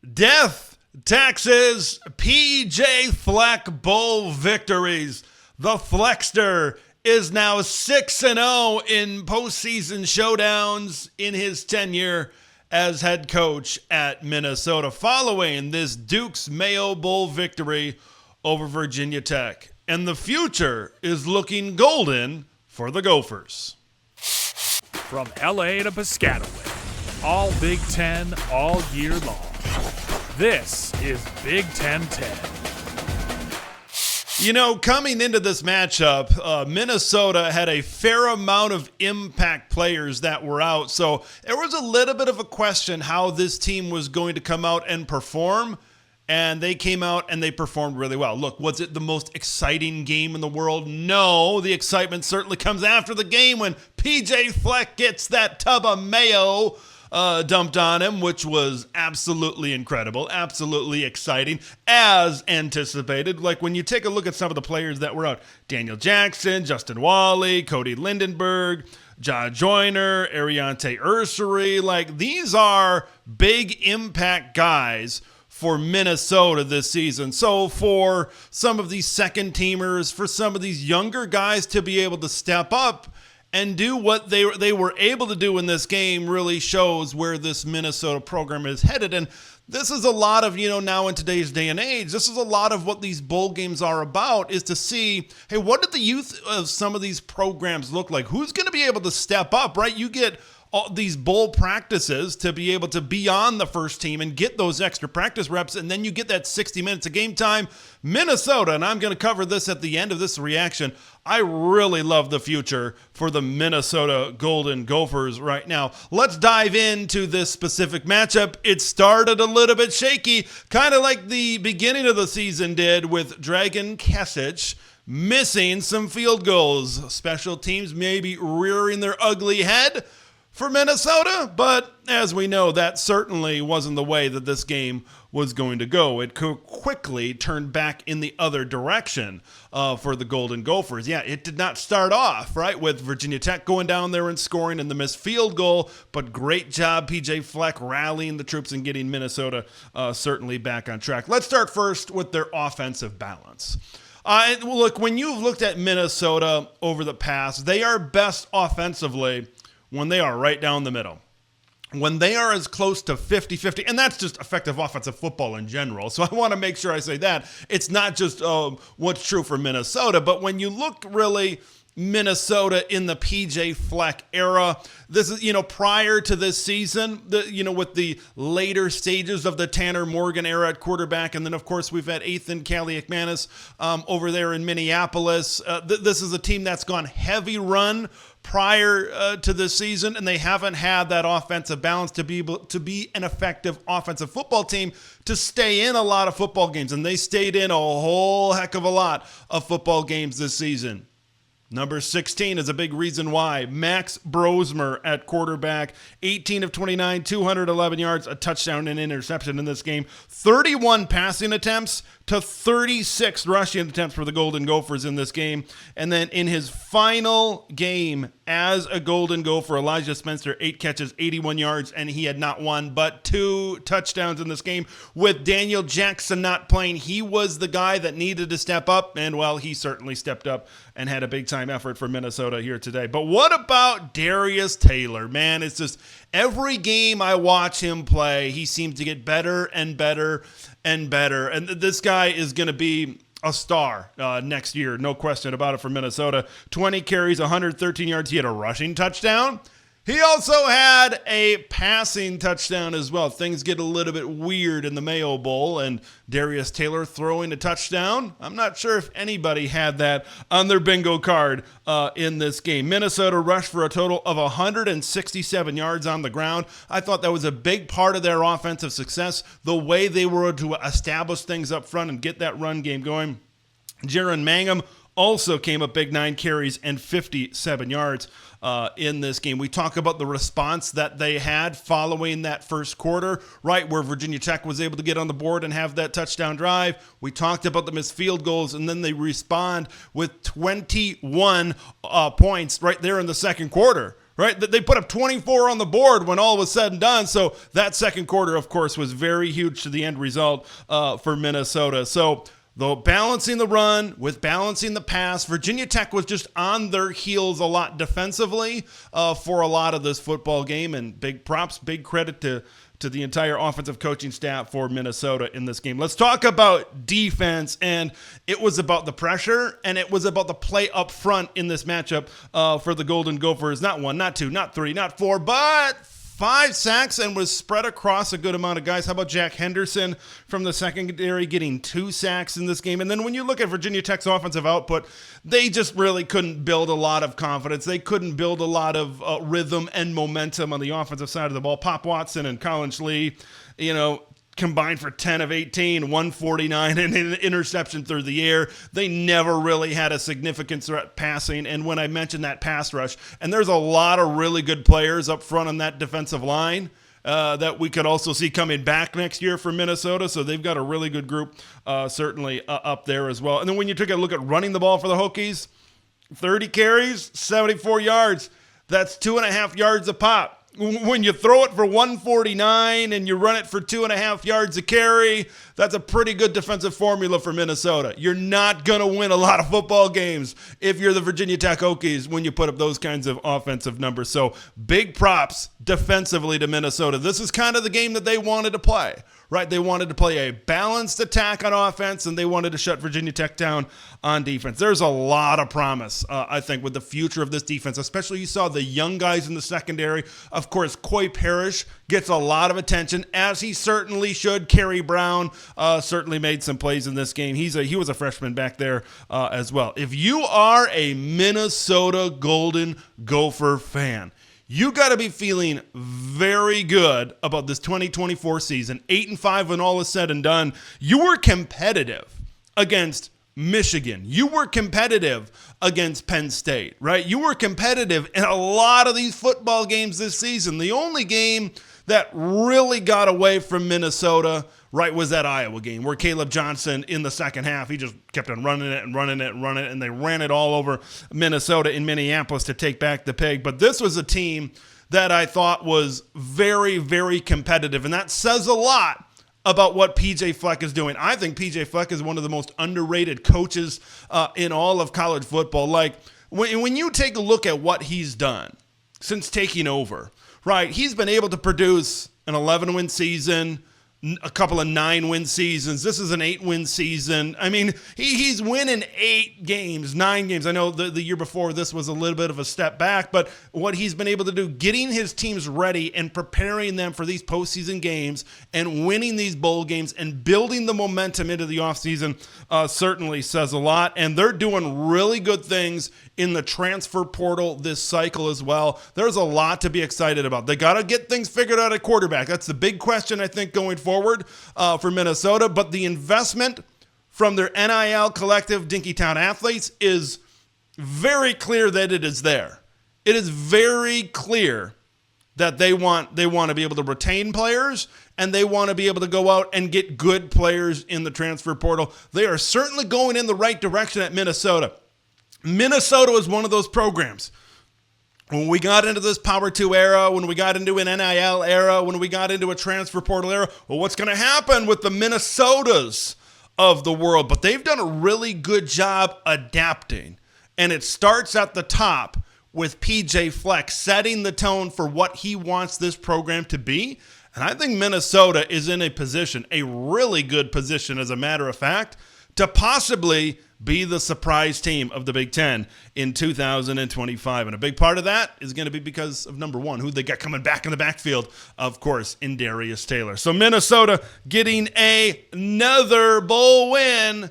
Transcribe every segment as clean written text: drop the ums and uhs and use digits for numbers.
Death, taxes, PJ Fleck bowl victories. The Fleckster is now 6-0 in postseason showdowns in his tenure as head coach at Minnesota, following this Duke's Mayo Bowl victory over Virginia Tech. And the future is looking golden for the Gophers. From LA to Piscataway, all Big Ten all year long. This is Big Ten 10. You know, coming into this matchup, Minnesota had a fair amount of impact players that were out. So there was a little bit of a question how this team was going to come out and perform. And they came out and they performed really well. Look, was it the most exciting game in the world? No. The excitement certainly comes after the game when PJ Fleck gets that tub of mayo dumped on him, which was absolutely incredible, absolutely exciting, as anticipated. Like when you take a look at some of the players that were out, Daniel Jackson, Justin Wally, Cody Lindenberg, Ja Joyner, Ariante Ursery, like these are big impact guys for Minnesota this season. So for some of these second teamers, for some of these younger guys to be able to step up and do what they were able to do in this game really shows where this Minnesota program is headed. And this is a lot of, now in today's day and age, this is a lot of what these bowl games are about, is to see, hey, what did the youth of some of these programs look like? Who's going to be able to step up, right? You get all these bowl practices to be able to be on the first team and get those extra practice reps, and then you get that 60 minutes of game time. Minnesota, and I'm going to cover this at the end of this reaction, I really love the future for the Minnesota Golden Gophers right now. Let's dive into this specific matchup. It started a little bit shaky, kind of like the beginning of the season did with Dragan Kesic missing some field goals. Special teams maybe rearing their ugly head for Minnesota, but as we know, that certainly wasn't the way that this game was going to go. It could quickly turn back in the other direction for the Golden Gophers. Yeah, it did not start off, right, with Virginia Tech going down there and scoring and the missed field goal, but great job, PJ Fleck, rallying the troops and getting Minnesota certainly back on track. Let's start first with their offensive balance. Look, when you've looked at Minnesota over the past, they are best offensively when they are right down the middle. When they are as close to 50-50, and that's just effective offensive football in general. So I want to make sure I say that. It's not just what's true for Minnesota, but when you look really Minnesota in the PJ Fleck era, this is, prior to this season, with the later stages of the Tanner Morgan era at quarterback. And then, of course, we've had Ethan Kaliakmanis over there in Minneapolis. This is a team that's gone heavy run prior to this season, and they haven't had that offensive balance to be able to be an effective offensive football team to stay in a lot of football games. And they stayed in a whole heck of a lot of football games this season. Number 16 is a big reason why. Max Brosmer at quarterback, 18 of 29, 211 yards, a touchdown and interception in this game. 31 passing attempts to 36 rushing attempts for the Golden Gophers in this game. And then in his final game as a Golden Gopher, Elijah Spencer, 8 catches, 81 yards, and he had not one but 2 touchdowns in this game. With Daniel Jackson not playing, he was the guy that needed to step up, and well, he certainly stepped up and had a big-time effort for Minnesota here today. But what about Darius Taylor? Man, it's just every game I watch him play, he seems to get better and better and better. And this guy is going to be a star next year, no question about it, for Minnesota. 20 carries, 113 yards. He had a rushing touchdown. He also had a passing touchdown as well. Things get a little bit weird in the Mayo Bowl, and Darius Taylor throwing a touchdown. I'm not sure if anybody had that on their bingo card in this game. Minnesota rushed for a total of 167 yards on the ground. I thought that was a big part of their offensive success, the way they were able to establish things up front and get that run game going. Jaron Mangum also came up big, 9 carries and 57 yards in this game. We talk about the response that they had following that first quarter, right, where Virginia Tech was able to get on the board and have that touchdown drive. We talked about the missed field goals, and then they respond with 21 points right there in the second quarter. right? They put up 24 on the board when all was said and done. So that second quarter, of course, was very huge to the end result for Minnesota. So though balancing the run with balancing the pass, Virginia Tech was just on their heels a lot defensively for a lot of this football game. And big props, big credit to the entire offensive coaching staff for Minnesota in this game. Let's talk about defense, and it was about the pressure, and it was about the play up front in this matchup for the Golden Gophers. Not 1, not 2, not 3, not 4, but 5 sacks, and was spread across a good amount of guys. How about Jack Henderson from the secondary getting 2 sacks in this game? And then when you look at Virginia Tech's offensive output, they just really couldn't build a lot of confidence. They couldn't build a lot of rhythm and momentum on the offensive side of the ball. Pop Watson and Collins Lee, combined for 10 of 18, 149, and an interception through the air. They never really had a significant threat passing. And when I mentioned that pass rush, and there's a lot of really good players up front on that defensive line that we could also see coming back next year for Minnesota. So they've got a really good group certainly up there as well. And then when you take a look at running the ball for the Hokies, 30 carries, 74 yards. That's 2.5 yards a pop. When you throw it for 149 and you run it for 2.5 yards a carry, that's a pretty good defensive formula for Minnesota. You're not going to win a lot of football games if you're the Virginia Tech Hokies when you put up those kinds of offensive numbers. So big props defensively to Minnesota. This is kind of the game that they wanted to play, right? They wanted to play a balanced attack on offense, and they wanted to shut Virginia Tech down on defense. There's a lot of promise, I think, with the future of this defense, especially you saw the young guys in the secondary. Of course, Coy Parrish gets a lot of attention, as he certainly should. Kerry Brown certainly made some plays in this game. He was a freshman back there as well. If you are a Minnesota Golden Gopher fan, you got to be feeling very good about this 2024 season. 8-5 when all is said and done. You were competitive against Michigan. You were competitive against Penn State, right? You were competitive in a lot of these football games this season. The only game that really got away from Minnesota, right, was that Iowa game where Caleb Johnson in the second half, he just kept on running it, and they ran it all over Minnesota in Minneapolis to take back the pig. But this was a team that I thought was very, very competitive, and that says a lot about what PJ Fleck is doing. I think PJ Fleck is one of the most underrated coaches in all of college football. Like, when you take a look at what he's done since taking over, right, he's been able to produce an 11-win season, a couple of 9-win seasons. This is an 8-win season. I mean, he's winning 9 games. I know the year before this was a little bit of a step back, but what he's been able to do, getting his teams ready and preparing them for these postseason games and winning these bowl games and building the momentum into the offseason certainly says a lot. And they're doing really good things in the transfer portal this cycle as well. There's a lot to be excited about. They got to get things figured out at quarterback. That's the big question, I think, going forward for Minnesota. But the investment from their NIL collective, Dinkytown Athletes, is very clear that it is there. It is very clear that they want to be able to retain players, and they want to be able to go out and get good players in the transfer portal. They are certainly going in the right direction at Minnesota. Minnesota is one of those programs. When we got into this Power 2 era, when we got into an NIL era, when we got into a transfer portal era, well, what's going to happen with the Minnesotas of the world? But they've done a really good job adapting. And it starts at the top with PJ Fleck setting the tone for what he wants this program to be. And I think Minnesota is in a position, a really good position, as a matter of fact, to possibly be the surprise team of the Big Ten in 2025. And a big part of that is going to be because of, number one, who they got coming back in the backfield, of course, in Darius Taylor. So Minnesota getting another bowl win.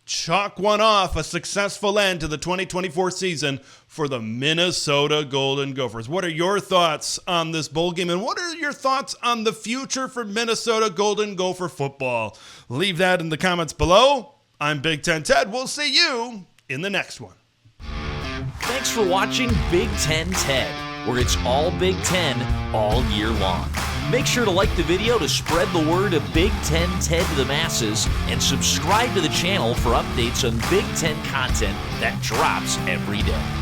Chalk one off, a successful end to the 2024 season for the Minnesota Golden Gophers. What are your thoughts on this bowl game, and what are your thoughts on the future for Minnesota Golden Gopher football? Leave that in the comments below. I'm Big Ten Ted. We'll see you in the next one. Thanks for watching Big Ten Ted, where it's all Big Ten all year long. Make sure to like the video to spread the word of Big Ten Ted to the masses, and subscribe to the channel for updates on Big Ten content that drops every day.